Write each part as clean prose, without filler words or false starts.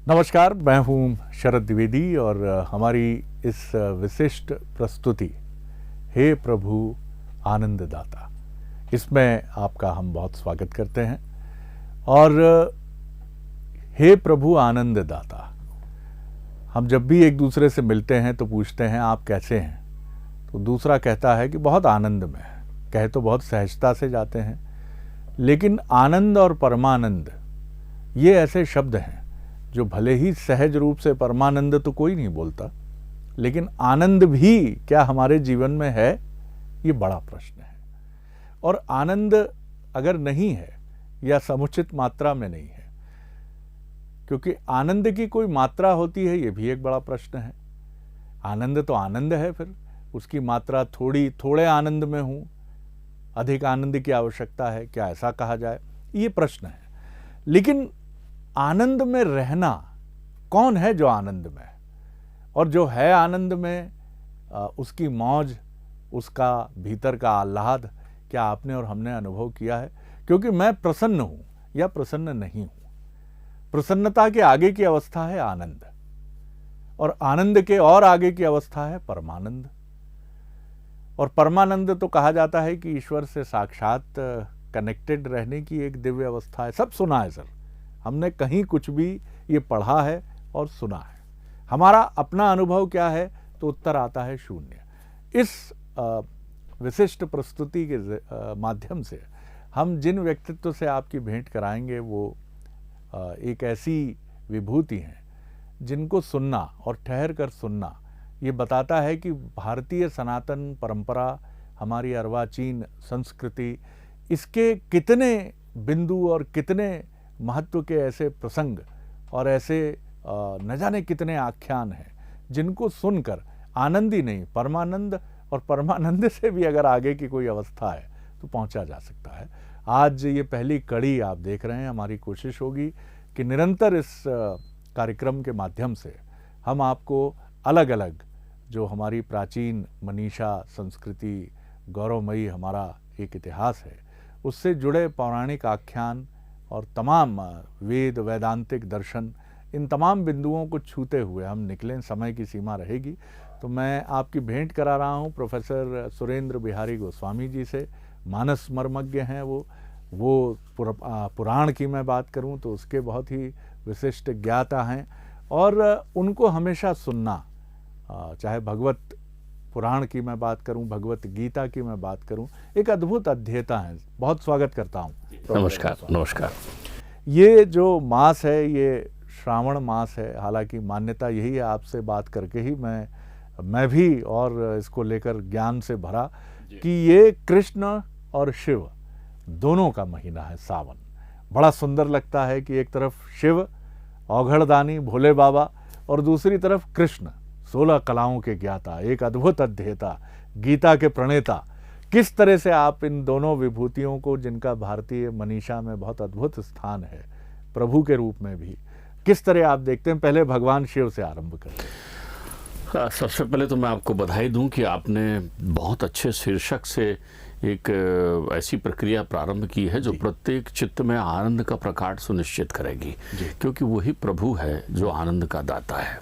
नमस्कार, मैं हूं शरद द्विवेदी और हमारी इस विशिष्ट प्रस्तुति हे प्रभु आनंददाता, इसमें आपका हम बहुत स्वागत करते हैं। और हे प्रभु आनंददाता, हम जब भी एक दूसरे से मिलते हैं तो पूछते हैं आप कैसे हैं, तो दूसरा कहता है कि बहुत आनंद में है। कहे तो बहुत सहजता से जाते हैं, लेकिन आनंद और परमानंद ये ऐसे शब्द हैं जो भले ही सहज रूप से परमानंद तो कोई नहीं बोलता, लेकिन आनंद भी क्या हमारे जीवन में है, ये बड़ा प्रश्न है। और आनंद अगर नहीं है या समुचित मात्रा में नहीं है, क्योंकि आनंद की कोई मात्रा होती है, ये भी एक बड़ा प्रश्न है। आनंद तो आनंद है, फिर उसकी मात्रा थोड़े आनंद में हूँ, अधिक आनंद की आवश्यकता है, क्या ऐसा कहा जाए, ये प्रश्न है। लेकिन आनंद में रहना, कौन है जो आनंद में है, और जो है आनंद में उसकी मौज, उसका भीतर का आह्लाद क्या आपने और हमने अनुभव किया है? क्योंकि मैं प्रसन्न हूँ या प्रसन्न नहीं हूँ, प्रसन्नता के आगे की अवस्था है आनंद, और आनंद के और आगे की अवस्था है परमानंद। और परमानंद तो कहा जाता है कि ईश्वर से साक्षात कनेक्टेड रहने की एक दिव्य अवस्था है। सब सुना है सर, हमने कहीं कुछ भी ये पढ़ा है और सुना है। हमारा अपना अनुभव क्या है, तो उत्तर आता है शून्य। इस विशिष्ट प्रस्तुति के माध्यम से हम जिन व्यक्तित्व से आपकी भेंट कराएंगे वो एक ऐसी विभूति हैं जिनको सुनना और ठहर कर सुनना ये बताता है कि भारतीय सनातन परंपरा, हमारी अर्वाचीन संस्कृति, इसके कितने बिंदु और कितने महत्व के ऐसे प्रसंग और ऐसे न जाने कितने आख्यान हैं जिनको सुनकर आनंद ही नहीं, परमानंद, और परमानंद से भी अगर आगे की कोई अवस्था है तो पहुंचा जा सकता है। आज ये पहली कड़ी आप देख रहे हैं। हमारी कोशिश होगी कि निरंतर इस कार्यक्रम के माध्यम से हम आपको अलग अलग जो हमारी प्राचीन मनीषा, संस्कृति, गौरवमयी हमारा एक इतिहास है, उससे जुड़े पौराणिक आख्यान और तमाम वेद, वैदांतिक दर्शन, इन तमाम बिंदुओं को छूते हुए हम निकलें। समय की सीमा रहेगी तो मैं आपकी भेंट करा रहा हूं प्रोफेसर सुरेंद्र बिहारी गोस्वामी जी से। मानस मर्मज्ञ हैं वो पुराण की मैं बात करूं तो उसके बहुत ही विशिष्ट ज्ञाता हैं, और उनको हमेशा सुनना, चाहे भगवत पुराण की मैं बात करूं, भगवत गीता की मैं बात करूं, एक अद्भुत अध्येता हैं। बहुत स्वागत करता हूं। नमस्कार। नमस्कार। ये जो मास है ये श्रावण मास है, हालांकि मान्यता यही है, आपसे बात करके ही मैं भी और इसको लेकर ज्ञान से भरा कि ये कृष्ण और शिव दोनों का महीना है सावन। बड़ा सुंदर लगता है कि एक तरफ शिव औघड़दानी भोले बाबा और दूसरी तरफ कृष्ण 16 कलाओं के ज्ञाता, एक अद्भुत अध्येता, गीता के प्रणेता। किस तरह से आप इन दोनों विभूतियों को, जिनका भारतीय मनीषा में बहुत अद्भुत स्थान है, प्रभु के रूप में भी, किस तरह आप देखते हैं? पहले भगवान शिव से आरंभ करते हैं। सबसे पहले तो मैं आपको बधाई दूं कि आपने बहुत अच्छे शीर्षक से एक ऐसी प्रक्रिया प्रारंभ की है जो प्रत्येक चित्त में आनंद का प्रकाट सुनिश्चित करेगी, क्योंकि वही प्रभु है जो आनंद का दाता है।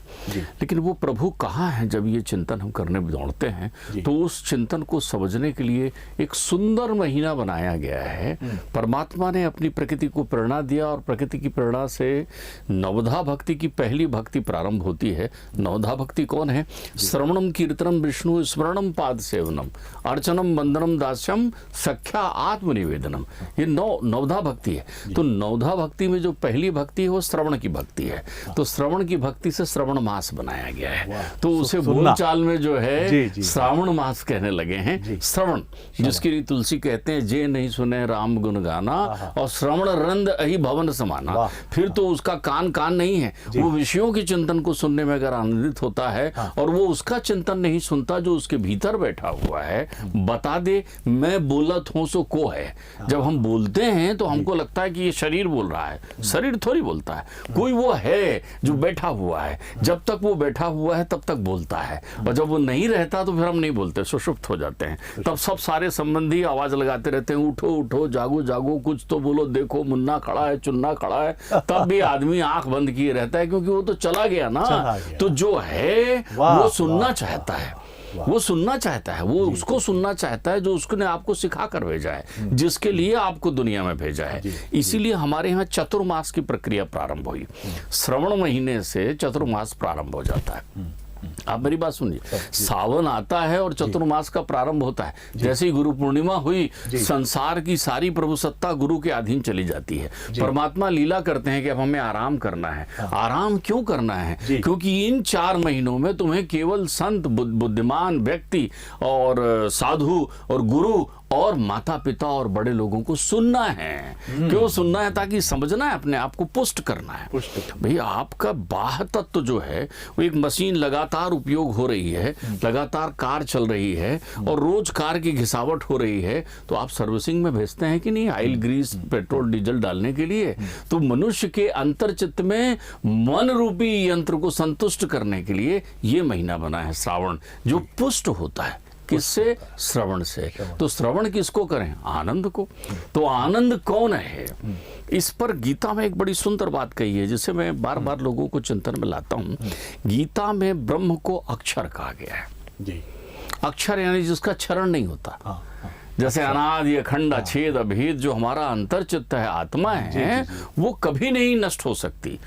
लेकिन वो प्रभु कहाँ है? जब ये चिंतन हम करने दौड़ते हैं तो उस चिंतन को समझने के लिए एक सुंदर महीना बनाया गया है। परमात्मा ने अपनी प्रकृति को प्रेरणा दिया, और प्रकृति की प्रेरणा से नवधा भक्ति की पहली भक्ति प्रारंभ होती है। नवधा भक्ति कौन है? श्रवणम कीर्तनम विष्णु स्मरणम पाद सेवनम अर्चनम वंदनम दास्यम सख्या आत्मनिवेदनम। ये नवधा भक्ति है। तो नवधा भक्ति में जो पहली भक्ति है वो श्रवण की भक्ति है। तो श्रवण की भक्ति से श्रवण मास बनाया गया है। तो उसे बोलचाल में जो है श्रावण मास कहने लगे हैं। श्रवण, जिसके लिए तुलसी कहते हैं जे नहीं सुने राम गुण गाना, और श्रवण रंद अहि भवन समाना। फिर तो उसका कान नहीं है, वो विषयों के चिंतन को सुनने में अगर आनंदित होता है और वो उसका चिंतन नहीं सुनता जो उसके भीतर बैठा हुआ है, बता दे मैं बोलत हूं सो को है। जब हम बोलते हैं तो हमको लगता है कि ये शरीर बोल रहा है, शरीर थोड़ी बोलता है, कोई वो है जो बैठा हुआ है। जब तक वो बैठा हुआ है तब तक बोलता है, और जब वो नहीं रहता तो फिर हम नहीं बोलते, सुषुप्त हो जाते हैं। तब सब सारे संबंधी आवाज लगाते रहते हैं, उठो उठो, जागो जागो, कुछ तो बोलो, देखो मुन्ना खड़ा है, चुन्ना खड़ा है। तब भी आदमी आंख बंद किए रहता है, क्योंकि वो तो चला गया ना। तो जो है वो सुनना चाहता है, वो सुनना चाहता है, वो उसको सुनना चाहता है जो उसने आपको सिखा कर भेजा है, जिसके लिए आपको दुनिया में भेजा है। इसीलिए हमारे यहाँ चतुर्मास की प्रक्रिया प्रारंभ हुई। श्रवण महीने से चतुर्मास प्रारंभ हो जाता है। आप मेरी बात सुनिए, सावन आता है और चतुर्मास का प्रारंभ होता है। जैसे ही गुरु पूर्णिमा हुई, संसार की सारी प्रभु सत्ता गुरु के अधीन चली जाती है। परमात्मा लीला करते हैं कि अब हमें आराम करना है। आराम क्यों करना है? क्योंकि इन 4 महीनों में तुम्हें केवल संत, बुद्धिमान व्यक्ति और साधु और गुरु और माता पिता और बड़े लोगों को सुनना है। क्यों सुनना है? ताकि समझना है, अपने आप को पुष्ट करना है। भैया आपका बाह्य तत्व जो है वो एक मशीन लगातार उपयोग हो रही है, लगातार कार चल रही है और रोज कार की घिसावट हो रही है, तो आप सर्विसिंग में भेजते हैं कि नहीं, ऑयल, ग्रीस, पेट्रोल, डीजल डालने के लिए। तो मनुष्य के अंतर्चित्त में मन रूपी यंत्र को संतुष्ट करने के लिए ये महीना बना है श्रावण, जो पुष्ट होता है। किससे? श्रवण से। तो श्रवण किसको करें? आनंद को। तो आनंद कौन है? इस पर गीता में एक बड़ी सुंदर बात कही है, जिसे मैं बार बार लोगों को चिंतन में लाता हूं। गीता में ब्रह्म को अक्षर कहा गया है जी। अक्षर यानी जिसका क्षरण नहीं होता। जैसे अनादि अखंड अछेद अभेद जो हमारा अंतर्चित्त है, आत्मा है, वो कभी नहीं नष्ट हो सकती।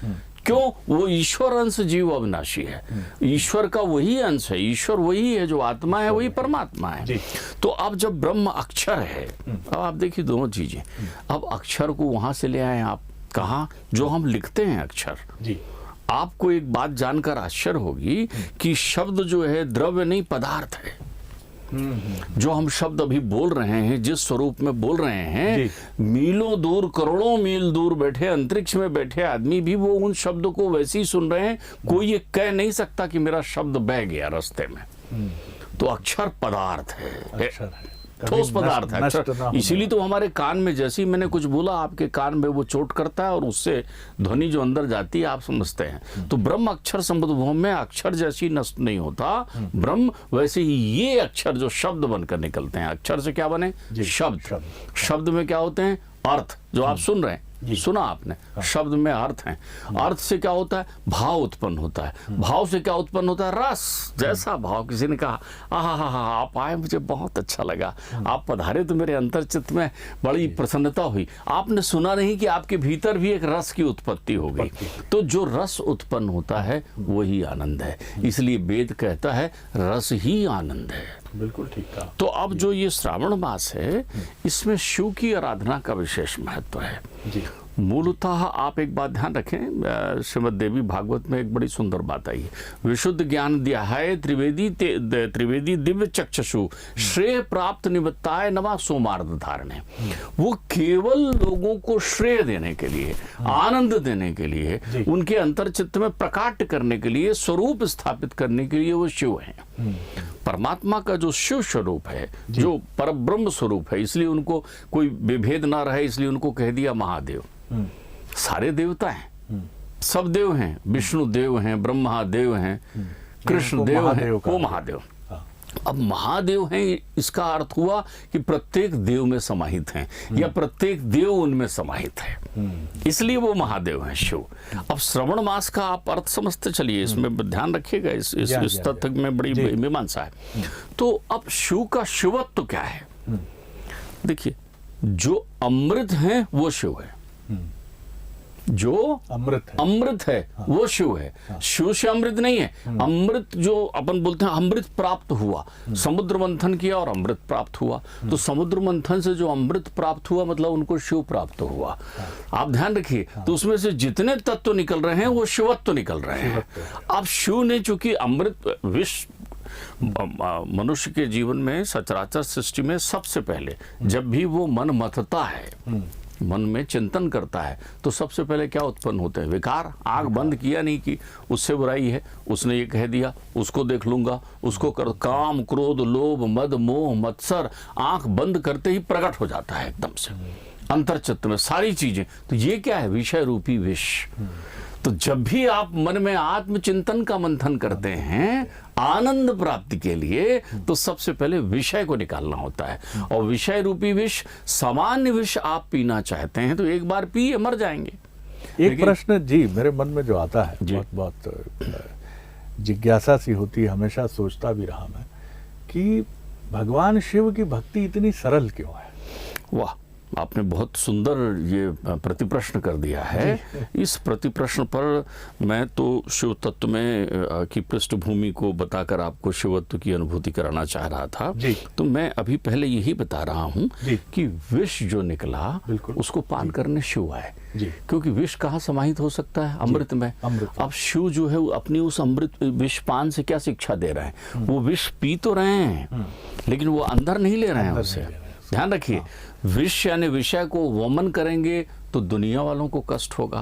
क्यों? वो ईश्वर अंश, जीव अविनाशी है। ईश्वर का वही अंश है, ईश्वर वही है, जो आत्मा है वही परमात्मा है। तो अब जब ब्रह्म अक्षर है, अब आप देखिए दोनों चीजें। अब अक्षर को वहां से ले आए आप, कहा जो हम लिखते हैं अक्षर जी। आपको एक बात जानकर आश्चर्य होगी कि शब्द जो है द्रव्य नहीं, पदार्थ है। जो हम शब्द अभी बोल रहे हैं, जिस स्वरूप में बोल रहे हैं, मीलों दूर, करोड़ों मील दूर बैठे अंतरिक्ष में बैठे आदमी भी वो उन शब्दों को वैसे ही सुन रहे हैं। कोई ये कह नहीं सकता कि मेरा शब्द बह गया रास्ते में। तो अक्षर पदार्थ है, ठोस पदार्थ है अक्षर। इसीलिए तो हमारे कान में जैसे ही मैंने कुछ बोला, आपके कान में वो चोट करता है और उससे ध्वनि जो अंदर जाती है आप समझते हैं। तो ब्रह्म अक्षर संबुद्धभूम में अक्षर जैसी नष्ट नहीं होता ब्रह्म, वैसे ही ये अक्षर जो शब्द बनकर निकलते हैं, अक्षर से क्या बने? शब्द। शब्द में क्या होते हैं? अर्थ। जो आप सुन रहे हैं, सुना आपने, शब्द में अर्थ है। अर्थ से क्या होता है? भाव उत्पन्न होता है। भाव से क्या उत्पन्न होता है? रस। जैसा भाव, किसी ने कहा आहा आप आए, मुझे बहुत अच्छा लगा, आप पधारे तो मेरे अंतर्चित्त में बड़ी प्रसन्नता हुई। आपने सुना नहीं कि आपके भीतर भी एक रस की उत्पत्ति हो गई। तो जो रस उत्पन्न होता है वही आनंद है। इसलिए वेद कहता है रस ही आनंद है। बिल्कुल ठीक कहा। तो अब जो ये श्रावण मास है, इसमें शिव की आराधना का विशेष महत्व है जी। मूलतः आप एक बात ध्यान रखें, श्रीमद् देवी भागवत में एक बड़ी सुंदर बात आई है। विशुद्ध ज्ञान दियाय त्रिवेदी दिव्य चक्षुषु श्रेय प्राप्त निमित्ताय नमः सोमार्थ धारणे। वो केवल लोगों को श्रेय देने के लिए, आनंद देने के लिए, उनके अंतर्चित्त में प्रकाट करने के लिए, स्वरूप स्थापित करने के लिए वो शिव हैं। परमात्मा का जो शिव स्वरूप है, जो परब्रह्म स्वरूप है, इसलिए उनको कोई विभेद ना रहे, इसलिए उनको कह दिया महादेव। सारे देवता हैं, सब देव हैं, विष्णु देव हैं, ब्रह्मा देव हैं, कृष्ण देव हैं, वो महादेव। अब महादेव हैं, इसका अर्थ हुआ कि प्रत्येक देव में समाहित हैं, या प्रत्येक देव उनमें समाहित है, इसलिए वो महादेव हैं शिव। अब श्रवण मास का आप अर्थ समझते चलिए, इसमें ध्यान रखिएगा, इस तथ्य में बड़ी मीमांसा है। तो अब शिव का शिवत्व क्या है? देखिए, जो अमृत है वो शिव है, जो अमृत है वो शिव है। शिव से अमृत नहीं है। अमृत जो अपन बोलते हैं, अमृत प्राप्त हुआ, समुद्र मंथन किया और अमृत प्राप्त हुआ। तो समुद्र मंथन से जो अमृत प्राप्त हुआ, मतलब उनको शिव प्राप्त हुआ। आप ध्यान रखिए, तो उसमें से जितने तत्व निकल रहे हैं वो शिवत्व निकल रहे हैं। अब शिव ने चूंकि अमृत, विश्व मनुष्य के जीवन में, सचराचर सृष्टि में सबसे पहले जब भी वो मन मथता है, मन में चिंतन करता है तो सबसे पहले क्या उत्पन्न होते हैं? विकार। आंख बंद किया नहीं कि उससे बुराई है, उसने ये कह दिया, उसको देख लूंगा, उसको कर, काम क्रोध लोभ मद मोह मत्सर आंख बंद करते ही प्रकट हो जाता है एकदम से अंतर्चित्त में सारी चीजें। तो ये क्या है? विषय रूपी विष। तो जब भी आप मन में आत्मचिंतन का मंथन करते हैं आनंद प्राप्ति के लिए, तो सबसे पहले विषय को निकालना होता है। और विषय रूपी विष, सामान्य विष आप पीना चाहते हैं तो एक बार पिए, मर जाएंगे। एक प्रश्न जी मेरे मन में जो आता है, बहुत बहुत जिज्ञासा सी होती है, हमेशा सोचता भी रहा मैं कि भगवान शिव की भक्ति इतनी सरल क्यों है? वाह, आपने बहुत सुंदर ये प्रतिप्रश्न कर दिया है। इस प्रतिप्रश्न पर मैं तो शिव तत्व में की पृष्ठभूमि को बताकर आपको शिवत्व की अनुभूति कराना चाह रहा था। तो मैं अभी पहले यही बता रहा हूँ कि विष जो निकला उसको पान करने शिव आए, क्योंकि विष कहाँ समाहित हो सकता है? अमृत में। अब शिव जो है अपनी उस अमृत विष पान से क्या शिक्षा दे रहे हैं? वो विष पी तो रहे हैं लेकिन वो अंदर नहीं ले रहे हैं उसे। ध्यान रखिए, विष यानी विषय को वमन करेंगे तो दुनिया वालों को कष्ट होगा,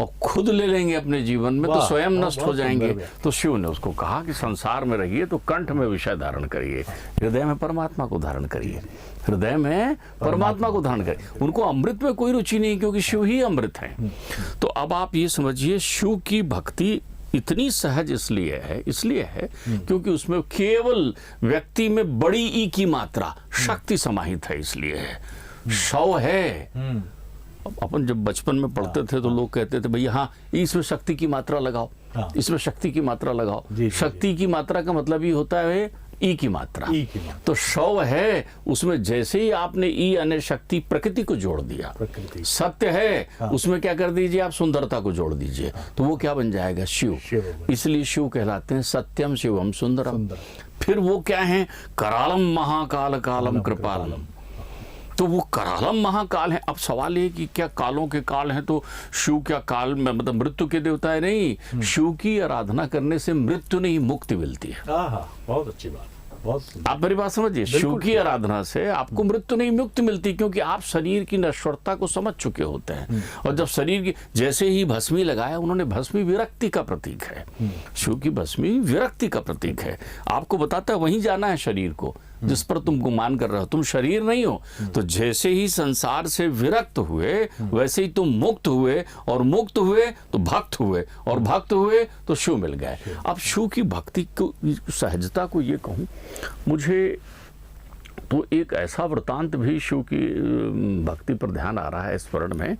और खुद ले लेंगे अपने जीवन में तो स्वयं नष्ट हो जाएंगे। तो शिव ने उसको कहा कि संसार में रहिए तो कंठ में विषय धारण करिए, हृदय में परमात्मा को धारण करिए, हृदय में परमात्मा को धारण करिए। उनको अमृत में कोई रुचि नहीं, क्योंकि शिव ही अमृत है। तो अब आप ये समझिए, शिव की भक्ति इतनी सहज इसलिए है क्योंकि उसमें केवल व्यक्ति में बड़ी ई की मात्रा शक्ति समाहित है, इसलिए है। शव है। अपन जब बचपन में पढ़ते थे तो लोग कहते थे भैया हाँ इसमें शक्ति की मात्रा लगाओ, इसमें शक्ति की मात्रा लगाओ। शक्ति की मात्रा का मतलब ये होता है ई की मात्रा। तो शव है, उसमें जैसे ही आपने ई यानी शक्ति प्रकृति को जोड़ दिया, सत्य है उसमें क्या कर दीजिए आप? सुंदरता को जोड़ दीजिए, तो वो क्या बन जाएगा? शिव। इसलिए शिव कहलाते हैं सत्यम शिवम सुंदरम। फिर वो क्या है? करालम महाकाल कालम कृपालम। तो वो करालम महाकाल है। अब सवाल है कि क्या कालों के काल हैं तो शिव क्या काल में मतलब मृत्यु के देवता है? नहीं, शिव की आराधना करने से मृत्यु नहीं मुक्ति मिलती है। बहुत अच्छी बात, बहुत। आप मेरी बात समझिए, शिव की आराधना से आपको मृत्यु नहीं मुक्ति मिलती, क्योंकि आप शरीर की नश्वरता को समझ चुके होते हैं। और जब शरीर की जैसे ही भस्मी लगाया उन्होंने, भस्मी विरक्ति का प्रतीक है। शिव की भस्मी विरक्ति का प्रतीक है, आपको बताता है वहीं जाना है शरीर को जिस पर तुम गुमान कर रहे हो, तुम शरीर नहीं हो। तो जैसे ही संसार से विरक्त हुए वैसे ही तुम मुक्त हुए, और मुक्त हुए तो भक्त हुए, और भक्त हुए तो शिव मिल गए। अब शिव की भक्ति को सहजता को ये कहूँ, मुझे तो एक ऐसा वृतांत भी शिव की भक्ति पर ध्यान आ रहा है स्मरण में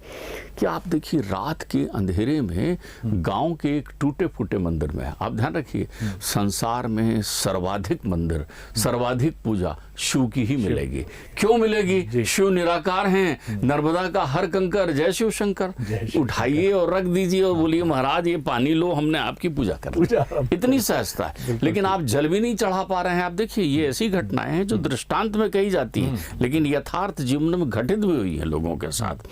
कि आप देखिए रात के अंधेरे में गांव के एक टूटे फूटे मंदिर में, आप ध्यान रखिए, संसार में सर्वाधिक मंदिर, सर्वाधिक पूजा शिव की ही मिलेगी। क्यों मिलेगी? शिव निराकार हैं। नर्मदा का हर कंकर जय शिव शंकर, उठाइए और रख दीजिए और बोलिए महाराज ये पानी लो, हमने आपकी पूजा कर। इतनी सहजता है। लेकिन आप जल भी नहीं चढ़ा पा रहे हैं। आप देखिए ये ऐसी घटनाएं हैं जो दृष्टांत में कही जाती है लेकिन यथार्थ जीवन में घटित भी हुई है लोगों के साथ।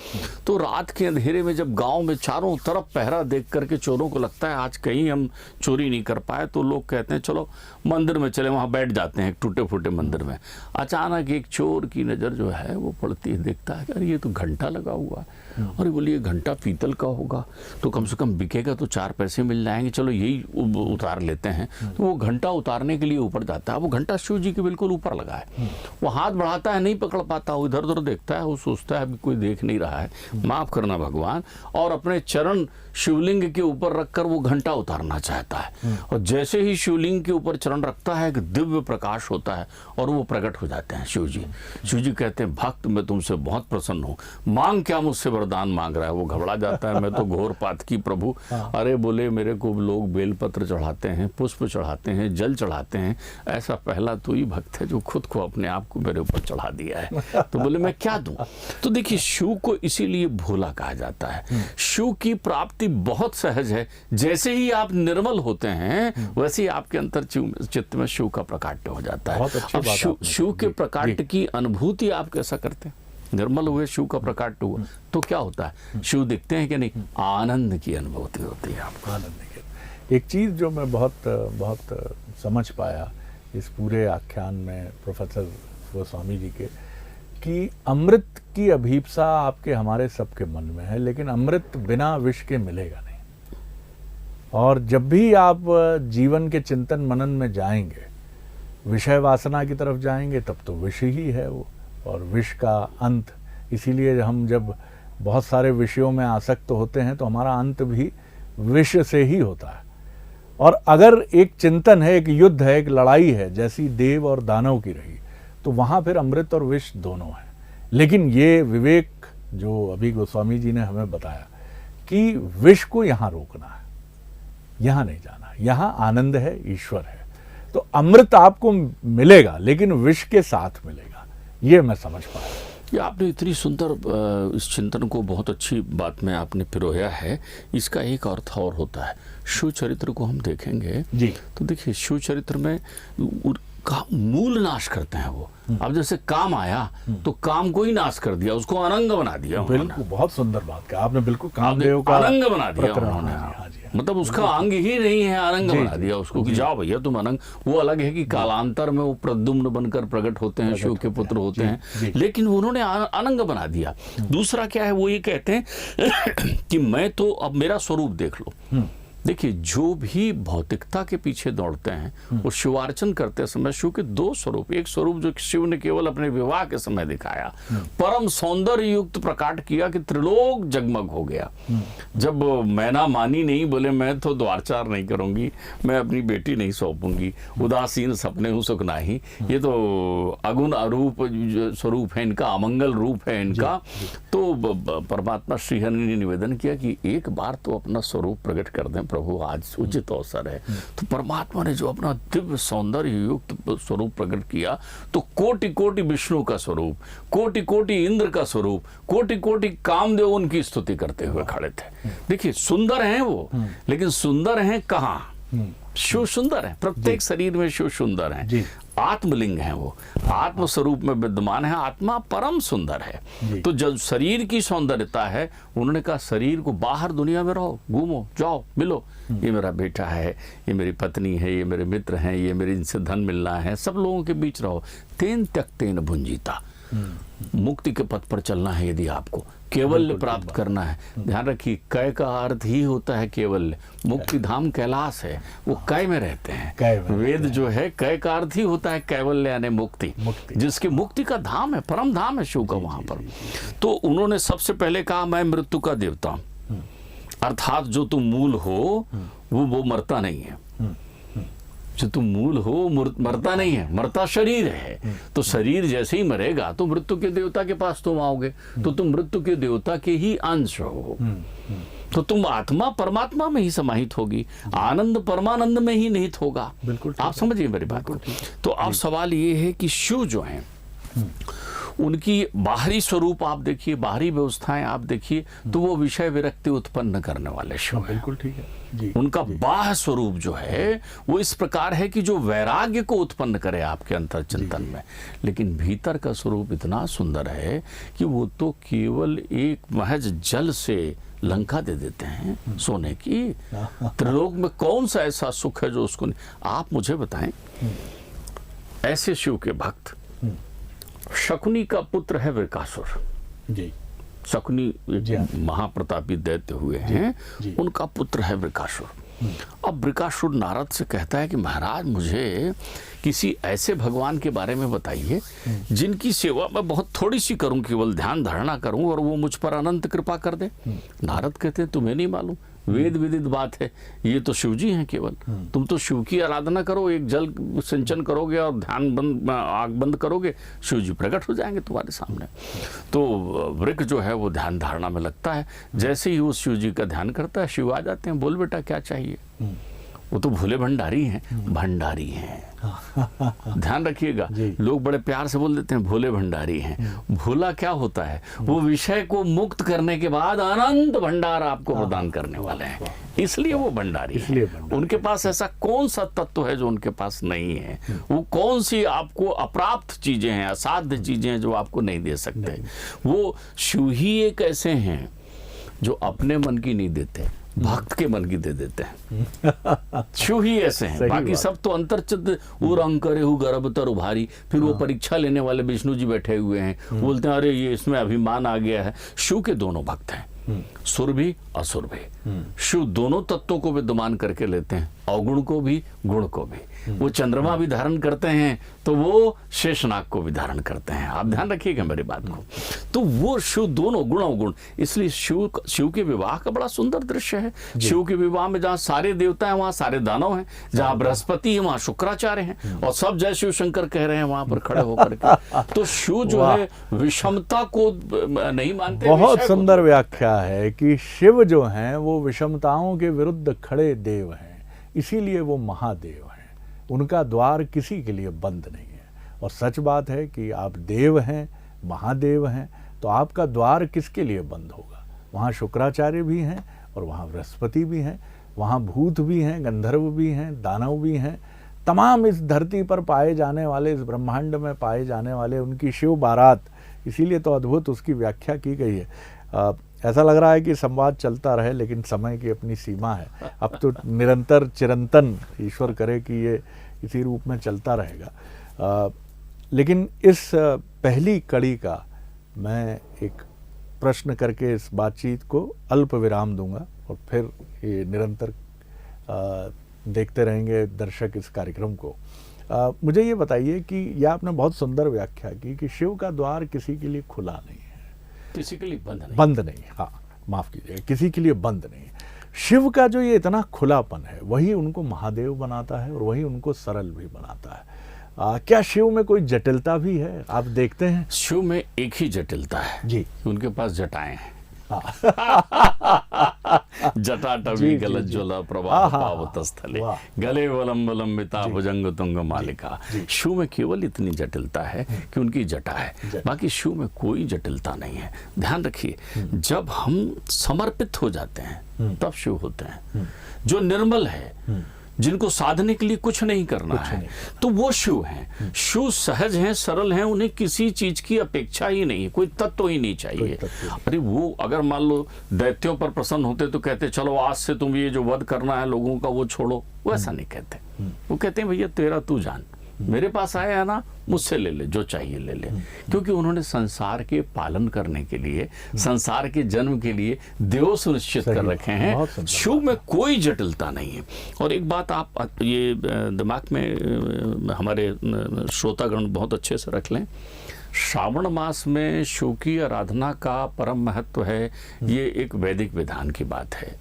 तो रात के अंधेरे में जब गांव में चारों तरफ पहरा देख करके चोरों को लगता है आज कहीं हम चोरी नहीं कर पाए, तो लोग कहते हैं चलो मंदिर में चले, वहां बैठ जाते हैं टूटे फूटे मंदिर में। अचानक एक चोर की नजर जो है वो पड़ती है, देखता है अरे ये तो घंटा लगा हुआ है, अरे बोलिए घंटा पीतल का होगा तो कम से कम बिकेगा तो 4 पैसे मिल जाएंगे, चलो यही उतार लेते हैं। तो वो घंटा उतारने के लिए ऊपर जाता है। वो घंटा शिव जी के बिल्कुल ऊपर लगा है। वो हाथ बढ़ाता है, नहीं पकड़ पाता, वो इधर उधर देखता है, वो सोचता है अभी कोई देख नहीं रहा है, माफ करना भगवान, और अपने चरण शिवलिंग के ऊपर रखकर वो घंटा उतारना चाहता है। और जैसे ही शिवलिंग के ऊपर चरण रखता है एक दिव्य प्रकाश होता है और वो प्रकट हो जाते हैं शिव जी। शिव जी कहते हैं भक्त मैं तुमसे बहुत प्रसन्न हूँ, मांग क्या मुझसे वरदान मांग रहा है। वो घबरा जाता है, मैं तो घोर पातकी प्रभु। अरे बोले मेरे को लोग बेलपत्र चढ़ाते हैं, पुष्प चढ़ाते हैं, जल चढ़ाते हैं, ऐसा पहला तो ही भक्त है जो खुद को अपने आप को मेरे ऊपर चढ़ा दिया है। तो बोले मैं क्या दूं? तो देखिए शिव को इसीलिए भोला कहा जाता है। शिव की प्राप्ति बहुत सहज है। जैसे ही आप निर्मल होते हैं वैसे ही आपके अंतर चित्त में शिव का प्रकाट्य हो जाता है। अब शिव के प्रकाट्य की अनुभूति आप कैसा करते हैं? निर्मल हुए, शिव का प्रकाट्य हुआ तो क्या होता है? शिव दिखते हैं कि नहीं? आनंद की अनुभूति होती है आपको। आनंद की एक चीज जो मैं बहुत समझ पाया इस पूरे आख्यान में प्रोफेसर गोस्वामी जी के, कि अमृत की अभीप्सा आपके हमारे सबके मन में है, लेकिन अमृत बिना विष के मिलेगा नहीं। और जब भी आप जीवन के चिंतन मनन में जाएंगे, विषय वासना की तरफ जाएंगे, तब तो विष ही है वो, और विष का अंत। इसीलिए हम जब बहुत सारे विषयों में आसक्त होते हैं तो हमारा अंत भी विष से ही होता है। और अगर एक चिंतन है, एक युद्ध है, एक लड़ाई है, जैसी देव और दानव की रही, तो वहाँ फिर अमृत और विष दोनों हैं। लेकिन ये विवेक जो अभी गोस्वामी जी ने हमें बताया कि विष को यहाँ रोकना है, यहाँ नहीं जाना, यहाँ आनंद है, ईश्वर है। तो अमृत आपको मिलेगा लेकिन विष के साथ मिलेगा, ये मैं समझ पाया। ये आपने इतनी सुंदर इस चिंतन को बहुत अच्छी बात में आपने पिरोया है। इसका एक अर्थ और होता है, शिव चरित्र को हम देखेंगे जी, तो देखिए शिव चरित्र में का मूल नाश करते हैं वो। अब जैसे काम आया तो काम को ही नाश कर दिया, उसको अनंग बना दिया उन्होंने। बिल्कुल, बहुत सुंदर बात कहा आपने, बिल्कुल कामदेव का अनंग बना दिया प्रकरण। उन्होंने। हाँ जी, हाँ। मतलब उसका अंग ही नहीं है, अनंग जी, बना दिया उसको कि जाओ भैया तुम अनंग। वो अलग है कि कालांतर में वो प्रद्युम्न बनकर प्रकट होते हैं, शिव के पुत्र होते हैं, लेकिन उन्होंने अनंग बना दिया। दूसरा क्या है, वो ये कहते हैं कि मैं तो अब मेरा स्वरूप देख लो। देखिए जो भी भौतिकता के पीछे दौड़ते हैं वो शिवार्चन करते समय शिव के दो स्वरूप, एक स्वरूप जो शिव ने केवल अपने विवाह के समय दिखाया, परम सौंदर्य युक्त प्रकाट किया कि त्रिलोक जगमग हो गया। जब मैना मानी नहीं, बोले मैं तो द्वारचार नहीं करूंगी, मैं अपनी बेटी नहीं सौंपूंगी, उदासीन सपने हूं सुख नाही, ये तो अगुण अरूप स्वरूप है इनका, अमंगल रूप है इनका। तो परमात्मा श्रीहरि ने निवेदन किया कि एक बार तो अपना स्वरूप प्रकट कर दें प्रभु, आज उचित अवसर है। तो परमात्मा ने जो अपना दिव्य सौंदर्य युक्त स्वरूप प्रकट किया, तो कोटि कोटि विष्णु का स्वरूप, कोटि कोटि इंद्र का स्वरूप, कोटि कोटि कामदेव उनकी स्तुति करते हुए खड़े थे। देखिए सुंदर हैं वो, लेकिन सुंदर हैं कहाँ? शिव सुंदर है, प्रत्येक शरीर में शिव सुंदर है, आत्मलिंग है, वो आत्म स्वरूप में विद्यमान है, आत्मा परम सुंदर है। तो जब शरीर की सौंदर्यता है, उन्होंने कहा शरीर को बाहर दुनिया में रहो, घूमो, जाओ, मिलो, ये मेरा बेटा है, ये मेरी पत्नी है, ये मेरे मित्र हैं, ये मेरे इनसे धन मिलना है, सब लोगों के बीच रहो। तेन त्यक्तेन भुंजीता, मुक्ति के पथ पर चलना है यदि आपको, केवल्य प्राप्त करना है। ध्यान रखिए, कै का अर्थ ही होता है केवल्य। मुक्ति धाम कैलाश है, वो कै में रहते हैं। वेद जो है कै का अर्थ ही होता है कैवल्य यानी मुक्ति, जिसकी मुक्ति का धाम है, परम धाम है शिव का वहां पर। तो उन्होंने सबसे पहले कहा मैं मृत्यु का देवता हूं, अर्थात जो तुम मूल हो वो मरता नहीं है। जो तुम मूल हो मरता नहीं है, मरता शरीर है। तो शरीर जैसे ही मरेगा तो मृत्यु के देवता के पास तुम आओगे, तो तुम मृत्यु के देवता के ही अंश हो। तो तुम आत्मा परमात्मा में ही समाहित होगी, आनंद परमानंद में ही निहित होगा। बिल्कुल, आप समझिए मेरी बात को। तो अब सवाल ये है कि शिव जो है उनकी बाहरी स्वरूप आप देखिए, बाहरी व्यवस्थाएं आप देखिए, तो वो विषय विरक्ति उत्पन्न करने वाले शिव हैं। बिल्कुल ठीक है जी। उनका बाह्य स्वरूप जो है वो इस प्रकार है कि जो वैराग्य को उत्पन्न करे आपके अंतर चिंतन में, लेकिन भीतर का स्वरूप इतना सुंदर है कि वो तो केवल एक महज जल से लंका दे देते हैं सोने की। त्रिलोक में कौन सा ऐसा सुख है जो उसको नहीं? आप मुझे बताएं, ऐसे शिव के भक्त, शकुनी का पुत्र है वृकासुर जी। शकुनी महाप्रतापी दैत्य हुए हैं, उनका पुत्र है वृकासुर। अब वृकासुर नारद से कहता है कि महाराज मुझे किसी ऐसे भगवान के बारे में बताइए जिनकी सेवा मैं बहुत थोड़ी सी करूं, केवल ध्यान धारणा करूं और वो मुझ पर अनंत कृपा कर दे। नारद कहते हैं तुम्हें नहीं मालूम, वेद विदित बात है, ये तो शिव जी हैं केवल। तुम तो शिव की आराधना करो, एक जल सिंचन करोगे और ध्यान बंद, आग बंद करोगे, शिव जी प्रकट हो जाएंगे तुम्हारे सामने। तो वृक जो है वो ध्यान धारणा में लगता है, जैसे ही वो शिव जी का ध्यान करता है, शिव आ जाते हैं, बोल बेटा क्या चाहिए। वो तो भोले भंडारी हैं, भंडारी हैं। ध्यान रखिएगा, लोग बड़े प्यार से बोल देते हैं भोले भंडारी हैं। भोला क्या होता है? वो विषय को मुक्त करने के बाद अनंत भंडार आपको प्रदान करने वाले हैं, इसलिए वो भंडारी हैं। उनके पास ऐसा कौन सा तत्व है जो उनके पास नहीं है? वो कौन सी आपको अप्राप्त चीजें हैं, असाध्य चीजें हैं जो आपको नहीं दे सकते? वो शिव ही एक ऐसे हैं जो अपने मन की नहीं देते, भक्त के मन की दे देते हैं। शिव ही ऐसे हैं, बाकी सब तो अंतर्चित वो रंग करे हु गर्भ तर उभारी। फिर वो परीक्षा लेने वाले विष्णु जी बैठे हुए हैं, बोलते हैं अरे ये इसमें अभिमान आ गया है। शिव के दोनों भक्त हैं, सुर भी असुर भी। शिव दोनों तत्वों को विद्यमान करके लेते हैं, अवगुण को भी गुण को भी। वो चंद्रमा भी धारण करते हैं तो वो शेषनाग को भी धारण करते हैं। आप ध्यान रखिएगा मेरी बात को। तो वो शिव दोनों गुण अवगुण, इसलिए शिव के विवाह का बड़ा सुंदर दृश्य है। शिव के विवाह में जहाँ सारे देवता हैं वहाँ सारे दानव हैं, जहाँ बृहस्पति है वहाँ शुक्राचार्य हैं, और सब जय शिव शंकर कह रहे हैं वहां पर खड़े होकर के। तो शिव जो है विषमता को नहीं मानते। बहुत सुंदर व्याख्या है कि शिव जो हैं वो विषमताओं के विरुद्ध खड़े देव हैं, इसीलिए वो महादेव हैं। उनका द्वार किसी के लिए बंद नहीं है। और सच बात है कि आप देव हैं, महादेव हैं, तो आपका द्वार किसके लिए बंद होगा। वहाँ शुक्राचार्य भी हैं और वहाँ बृहस्पति भी हैं, वहाँ भूत भी हैं, गंधर्व भी हैं, दानव भी हैं। तमाम इस धरती पर पाए जाने वाले, इस ब्रह्मांड में पाए जाने वाले उनकी शिव बारात, इसीलिए तो अद्भुत उसकी व्याख्या की गई है। ऐसा लग रहा है कि संवाद चलता रहे, लेकिन समय की अपनी सीमा है। अब तो निरंतर चिरंतन ईश्वर करे कि ये इसी रूप में चलता रहेगा। लेकिन इस पहली कड़ी का मैं एक प्रश्न करके इस बातचीत को अल्प विराम दूंगा, और फिर ये निरंतर देखते रहेंगे दर्शक इस कार्यक्रम को। मुझे ये बताइए कि यह आपने बहुत सुंदर व्याख्या की कि शिव का द्वार किसी के लिए खुला नहीं है, किसी के लिए बंद नहीं। हाँ, माफ कीजिए, किसी के लिए बंद नहीं। शिव का जो ये इतना खुलापन है वही उनको महादेव बनाता है और वही उनको सरल भी बनाता है। क्या शिव में कोई जटिलता भी है, आप देखते हैं? शिव में एक ही जटिलता है जी, उनके पास जटाएं हैं। जटा टवी गलत ज्वला प्रवाह पावत स्थले गले वलम वलंबिता भुजंग तुंग मालिका। शिव में केवल इतनी जटिलता है कि उनकी जटा है, बाकी शिव में कोई जटिलता नहीं है। ध्यान रखिए, जब हम समर्पित हो जाते हैं तब शिव होते हैं। जो निर्मल है, जिनको साधने के लिए कुछ नहीं करना है, तो वो शिव हैं। शिव सहज हैं, सरल हैं, उन्हें किसी चीज की अपेक्षा ही नहीं है, कोई तत्व ही नहीं चाहिए। अरे वो अगर मान लो दैत्यों पर प्रसन्न होते तो कहते चलो आज से तुम ये जो वध करना है लोगों का वो छोड़ो। वो ऐसा नहीं कहते, वो कहते हैं भैया तेरा तू जान, मेरे पास आया है ना, मुझसे ले ले, जो चाहिए ले ले। क्योंकि उन्होंने संसार के पालन करने के लिए, संसार के जन्म के लिए देव सुनिश्चित कर रखे हैं। शिव में कोई जटिलता नहीं है। और एक बात आप ये दिमाग में हमारे श्रोतागण बहुत अच्छे से रख लें, श्रावण मास में शिव की आराधना का परम महत्व है, ये एक वैदिक विधान की बात है।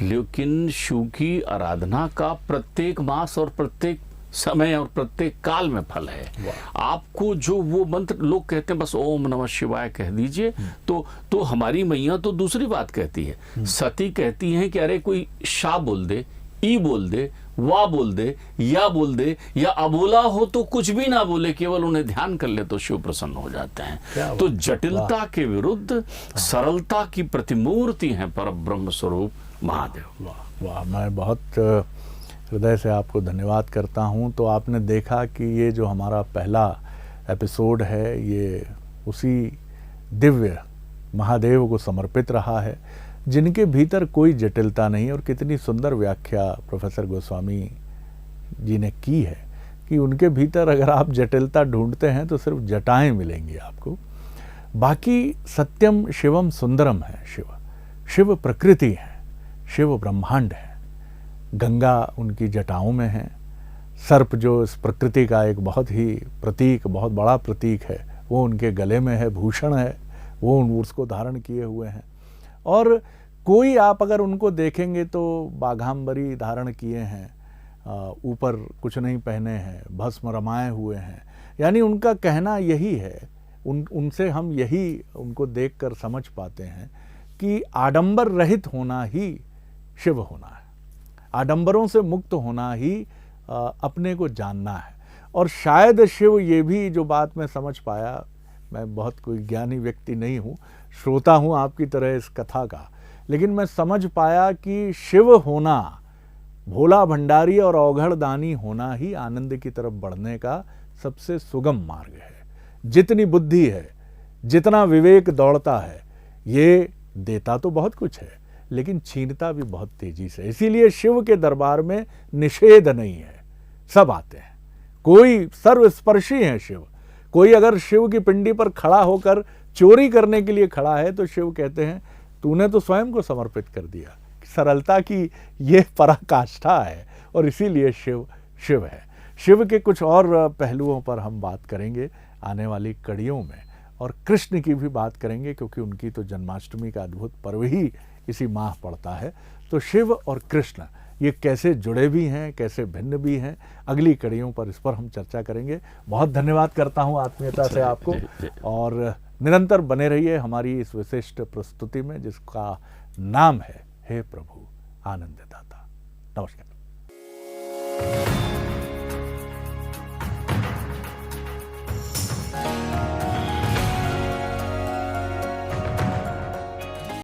लेकिन शिव की आराधना का प्रत्येक मास और प्रत्येक समय और प्रत्येक काल में फल है। आपको जो वो मंत्र लोग कहते हैं बस ओम नमः शिवाय कह दीजिए, तो हमारी मैया तो दूसरी बात कहती है। सती कहती हैं कि अरे कोई शा बोल दे, ई बोल दे, वाह बोल दे, या बोल दे, या अबोला हो तो कुछ भी ना बोले, केवल उन्हें ध्यान कर ले तो शिव प्रसन्न हो जाते हैं। तो जटिलता के विरुद्ध सरलता की प्रतिमूर्ति है परब्रह्म स्वरूप महादेव। वाह वाह, मैं बहुत हृदय से आपको धन्यवाद करता हूं। तो आपने देखा कि ये जो हमारा पहला एपिसोड है ये उसी दिव्य महादेव को समर्पित रहा है, जिनके भीतर कोई जटिलता नहीं। और कितनी सुंदर व्याख्या प्रोफेसर गोस्वामी जी ने की है कि उनके भीतर अगर आप जटिलता ढूंढते हैं तो सिर्फ जटाएं मिलेंगी आपको, बाकी सत्यम शिवम सुंदरम है। शिव प्रकृति है, शिव ब्रह्मांड है, गंगा उनकी जटाओं में है, सर्प जो इस प्रकृति का एक बहुत ही प्रतीक, बहुत बड़ा प्रतीक है, वो उनके गले में है, भूषण है, वो उसको धारण किए हुए हैं। और कोई आप अगर उनको देखेंगे तो बाघांबरी धारण किए हैं, ऊपर कुछ नहीं पहने हैं, भस्म रमाए हुए हैं। यानी उनका कहना यही है, उनसे हम यही उनको देखकर समझ पाते हैं कि आडंबर रहित होना ही शिव होना है, आडंबरों से मुक्त होना ही अपने को जानना है। और शायद शिव ये भी जो बात मैं समझ पाया, मैं बहुत कोई ज्ञानी व्यक्ति नहीं हूँ, श्रोता हूँ आपकी तरह इस कथा का, लेकिन मैं समझ पाया कि शिव होना, भोला भंडारी और औघड़ दानी होना ही आनंद की तरफ बढ़ने का सबसे सुगम मार्ग है। जितनी बुद्धि है, जितना विवेक दौड़ता है, ये देता तो बहुत कुछ है, लेकिन छीनता भी बहुत तेजी से। इसीलिए शिव के दरबार में निषेध नहीं है, सब आते हैं। कोई सर्वस्पर्शी है शिव। कोई अगर शिव की पिंडी पर खड़ा होकर चोरी करने के लिए खड़ा है तो शिव कहते हैं तूने तो स्वयं को समर्पित कर दिया। सरलता की ये पराकाष्ठा है और इसीलिए शिव शिव है। शिव के कुछ और पहलुओं पर हम बात करेंगे आने वाली कड़ियों में, और कृष्ण की भी बात करेंगे क्योंकि उनकी तो जन्माष्टमी का अद्भुत पर्व ही इसी माह पड़ता है। तो शिव और कृष्ण ये कैसे जुड़े भी हैं, कैसे भिन्न भी हैं, अगली कड़ियों पर इस पर हम चर्चा करेंगे। बहुत धन्यवाद करता हूं आत्मीयता से आपको, और निरंतर बने रहिए हमारी इस विशिष्ट प्रस्तुति में जिसका नाम है हे प्रभु आनंददाता। नमस्कार।